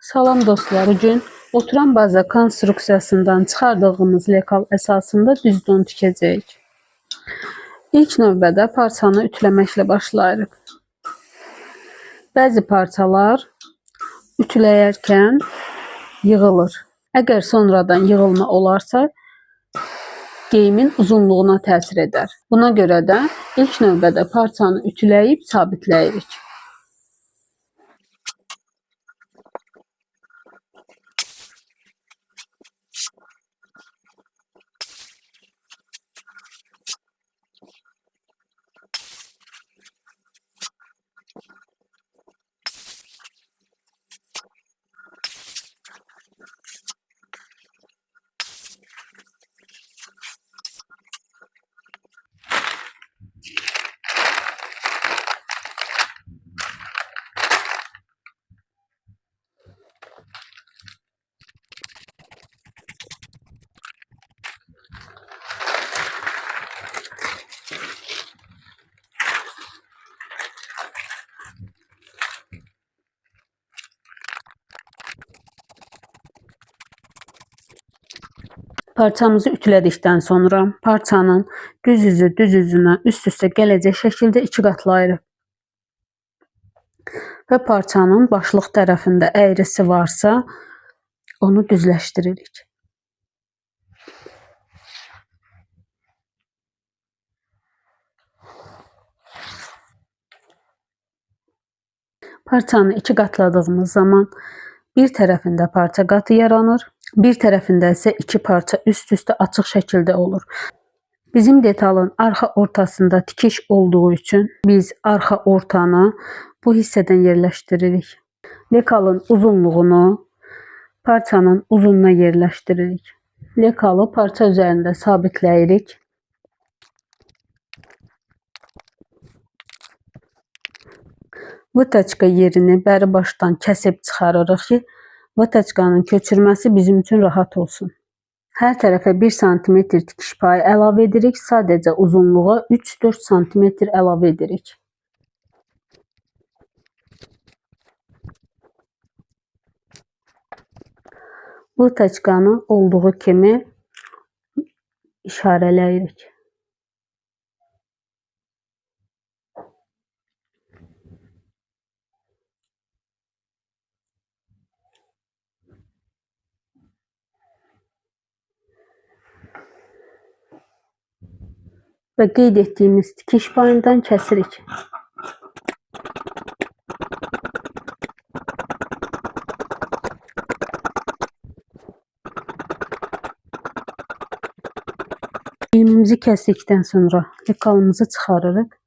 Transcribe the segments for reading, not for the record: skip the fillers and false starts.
Salam dostlar, bugün oturan baza konstruksiyasından çıxardığımız lekal əsasında düz don tikəcəyik. İlk növbədə parçanı ütüləməklə başlayırıq. Bəzi parçalar ütüləyərkən yığılır. Əgər sonradan yığılma olarsa, geyimin uzunluğuna təsir edər. Buna görə də ilk növbədə parçanı ütüləyib sabitləyirik. Parçamızı ütülədikdən sonra parçanın düz yüzü düz yüzünə üst-üstə gələcək şəkildə iki qatlayırıq. Və parçanın başlıq tərəfində əyrisi varsa, onu düzləşdiririk. Parçanı iki qatladığımız zaman bir tərəfində parça qatı yaranır, bir tərəfində isə iki parça üst-üstə açıq şəkildə olur. Bizim detalın arxa ortasında tikiş olduğu üçün biz arxa ortanı bu hissədən yerləşdiririk. Lekalın uzunluğunu parçanın uzunluğuna yerləşdiririk. Lekalı parça üzərində sabitləyirik. Vıtaçka yerini bəri başdan kəsib çıxarırıq ki, vıtaçkanın köçürməsi bizim üçün rahat olsun. Hər tərəfə 1 sm tikiş payı əlavə edirik. Sadəcə uzunluğa 3-4 sm əlavə edirik. Vıtaçkanı olduğu kimi işarələyirik. Və qeyd etdiyimiz tikiş payından kəsirik. Geyimimizi kəsdikdən sonra lekalımızı çıxarırıq.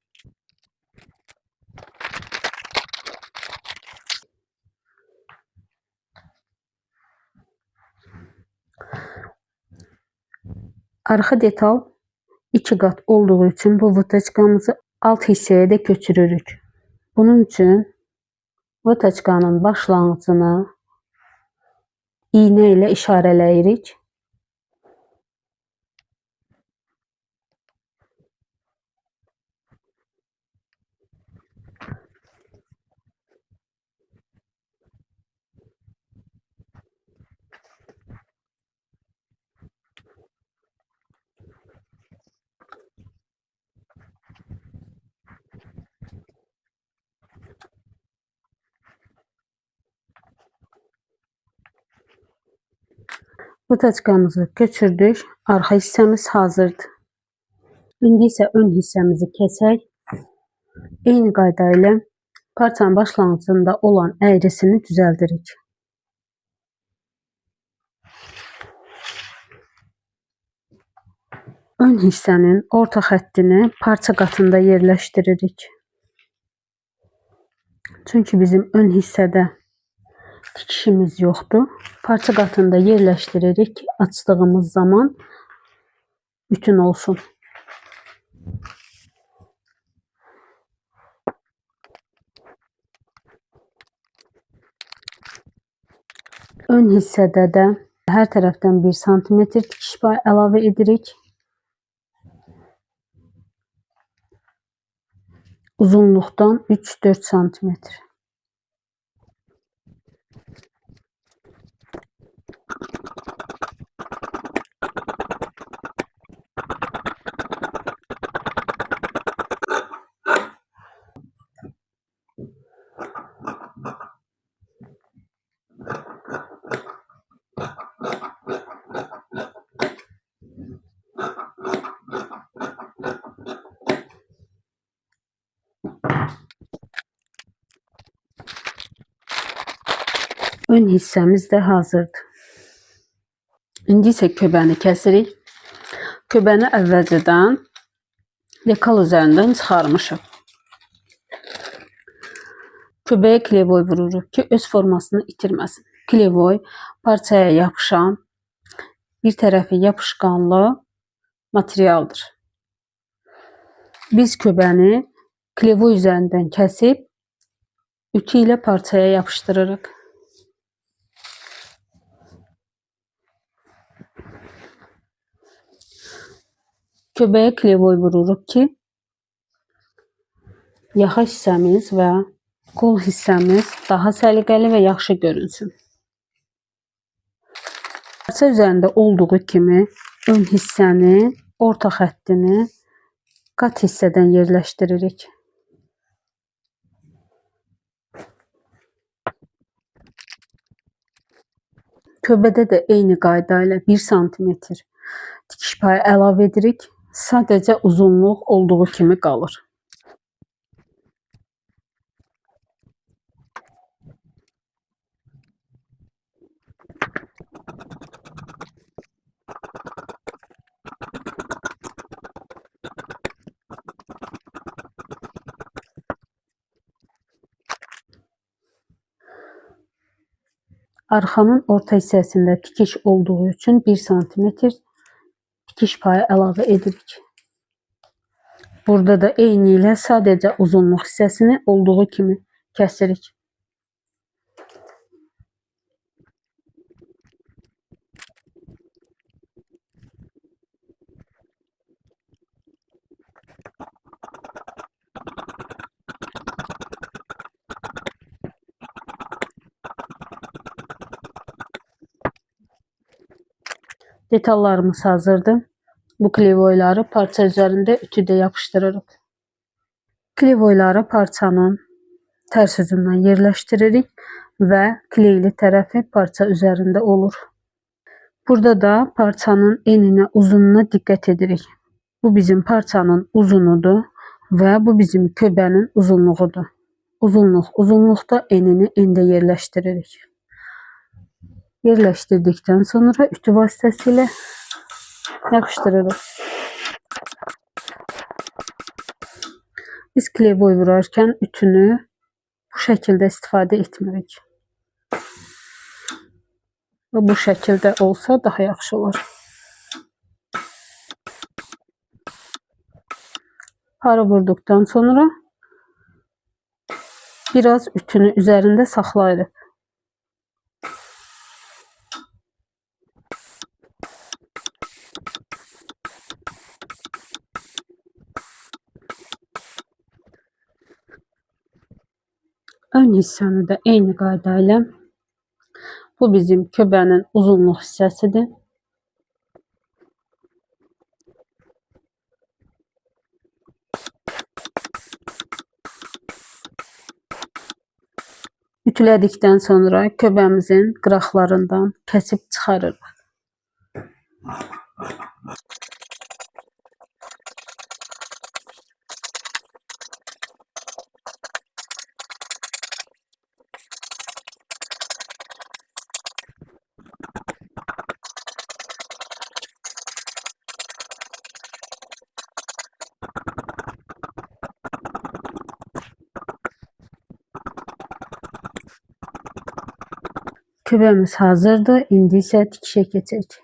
Arxa detal 2 qat olduğu üçün bu vıtaçkamızı alt hissəyə də köçürürük. Bunun üçün vıtaçkanın başlanğıcını iynə ilə işarələyirik. Vıtaçkamızı köçürdük. Arxa hissəmiz hazırdır. İndi isə ön hissəmizi kəsək. Eyni qayda ilə parçanın başlanğıcında olan əyrisini düzəldirik. Ön hissənin orta xəttini parça qatında yerləşdiririk. Çünki bizim ön hissədə tikişimiz yoxdur. Parça qatında yerləşdiririk ki, açdığımız zaman bütün olsun. Ön hissədə də hər tərəfdən 1 sm tikiş payı əlavə edirik. Uzunluqdan 3-4 sm. Ön hissəmiz də hazırdır. İndi isə köbəni kəsirik. Köbəni əvvəlcədən dekal üzərindən çıxarmışıq. Köbəyə klevoy vururuq ki, öz formasını itirməsin. Klevoy parçaya yapışan, bir tərəfi yapışqanlı materialdır. Biz köbəni klevoy üzərindən kəsib, ütü ilə parçaya yapışdırırıq. Köbəyə klevoy vururuq ki, yaxa hissəmiz və qol hissəmiz daha səliqəli və yaxşı görünsün. Parça üzərində olduğu kimi ön hissəni, orta xəttini qat hissədən yerləşdiririk. Köbədə də eyni qayda ilə 1 sm tikiş payı əlavə edirik. Sadəcə uzunluq olduğu kimi qalır. Arxanın orta hissəsində tikiş olduğu üçün 1 sm tikiş payı əlavə edirik. Burada da eyni ilə sadəcə uzunluq hissəsini olduğu kimi kəsirik. Detallarımız hazırdır. Bu klevoyları parça üzərində ütüdə yapışdırırıq. Klevoyları parçanın tərs üzündən yerləşdiririk və kleyli tərəfi parça üzərində olur. Burada da parçanın eninə, uzunluğuna diqqət edirik. Bu bizim parçanın uzunudur və bu bizim köbənin uzunluğudur. Uzunluqda enini endə yerləşdiririk. Yerləşdirdikdən sonra ütü vasitəsilə yapışdırırıq. Biz klevoy vurarkən ütünü bu şəkildə istifadə etmirik. Və bu şəkildə olsa daha yaxşı olur. Para vurduqdan sonra biraz ütünü üzərində saxlayırıq. Ön hissəni də eyni qayda ilə, bu bizim köbənin uzunluq hissəsidir. Ütülədikdən sonra köbəmizin qıraqlarından kəsib çıxarırıq. Köbəmiz hazırdır. İndi isə tikişə keçək.